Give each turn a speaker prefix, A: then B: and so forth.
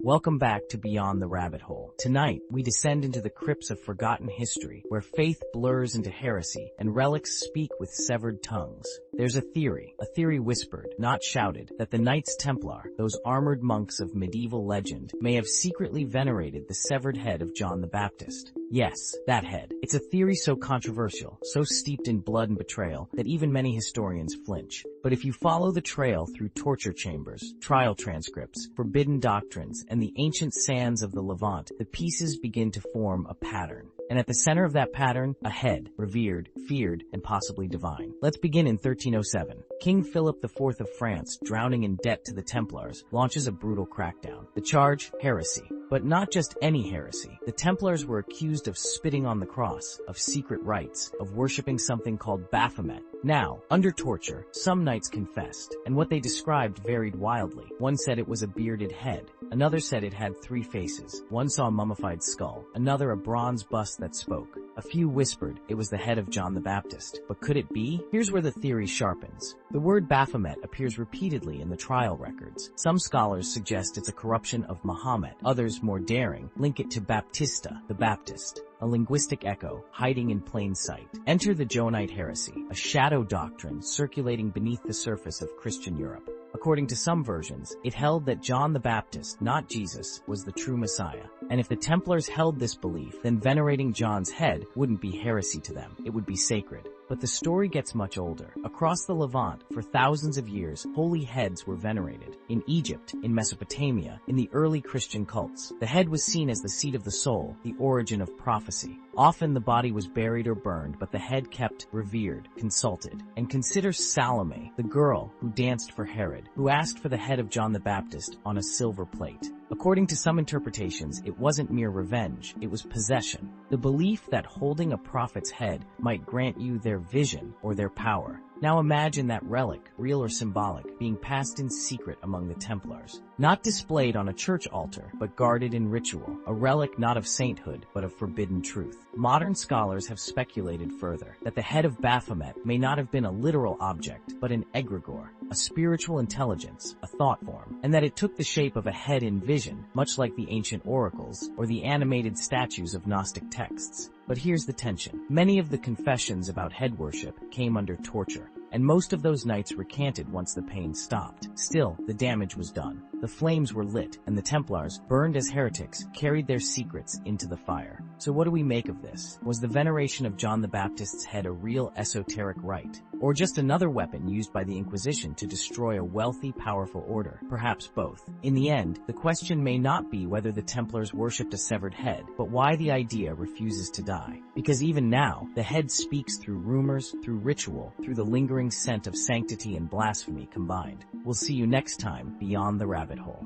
A: Welcome back to Beyond the Rabbit Hole. Tonight, we descend into the crypts of forgotten history, where faith blurs into heresy and relics speak with severed tongues. There's a theory whispered, not shouted, that the Knights Templar, those armored monks of medieval legend, may have secretly venerated the severed head of John the Baptist. Yes, that head. It's a theory so controversial, so steeped in blood and betrayal, that even many historians flinch. But if you follow the trail through torture chambers, trial transcripts, forbidden doctrines, and the ancient sands of the Levant, the pieces begin to form a pattern. And at the center of that pattern, a head, revered, feared, and possibly divine. Let's begin in 1307. King Philip IV of France, drowning in debt to the Templars, launches a brutal crackdown. The charge? Heresy. But not just any heresy. The Templars were accused of spitting on the cross, of secret rites, of worshipping something called Baphomet. Now, under torture, some knights confessed, and what they described varied wildly. One said it was a bearded head. Another said it had 3 faces. One saw a mummified skull. Another a bronze bust that spoke. A few whispered it was the head of John the Baptist. But could it be? Here's where the theory sharpens. The word Baphomet appears repeatedly in the trial records. Some scholars suggest it's a corruption of Muhammad. Others, more daring, link it to Baptista, the Baptist. A linguistic echo, hiding in plain sight. Enter the Johannite heresy, a shadow doctrine circulating beneath the surface of Christian Europe. According to some versions, it held that John the Baptist, not Jesus, was the true Messiah. And if the Templars held this belief, then venerating John's head wouldn't be heresy to them, it would be sacred. But the story gets much older. Across the Levant, for thousands of years, holy heads were venerated. In Egypt, in Mesopotamia, in the early Christian cults, the head was seen as the seat of the soul, the origin of prophecy. Often the body was buried or burned, but the head kept, revered, consulted. And consider Salome, the girl who danced for Herod, who asked for the head of John the Baptist on a silver plate. According to some interpretations, it wasn't mere revenge, it was possession. The belief that holding a prophet's head might grant you their vision or their power. Now imagine that relic, real or symbolic, being passed in secret among the Templars. Not displayed on a church altar, but guarded in ritual, a relic not of sainthood, but of forbidden truth. Modern scholars have speculated further that the head of Baphomet may not have been a literal object, but an egregore, a spiritual intelligence, a thought form, and that it took the shape of a head in vision, much like the ancient oracles or the animated statues of Gnostic texts. But here's the tension. Many of the confessions about head worship came under torture, and most of those knights recanted once the pain stopped. Still, the damage was done. The flames were lit, and the Templars, burned as heretics, carried their secrets into the fire. So what do we make of this? Was the veneration of John the Baptist's head a real esoteric rite? Or just another weapon used by the Inquisition to destroy a wealthy, powerful order? Perhaps both. In the end, the question may not be whether the Templars worshipped a severed head, but why the idea refuses to die. Because even now, the head speaks through rumors, through ritual, through the lingering scent of sanctity and blasphemy combined. We'll see you next time, Beyond the Rabbit Hole.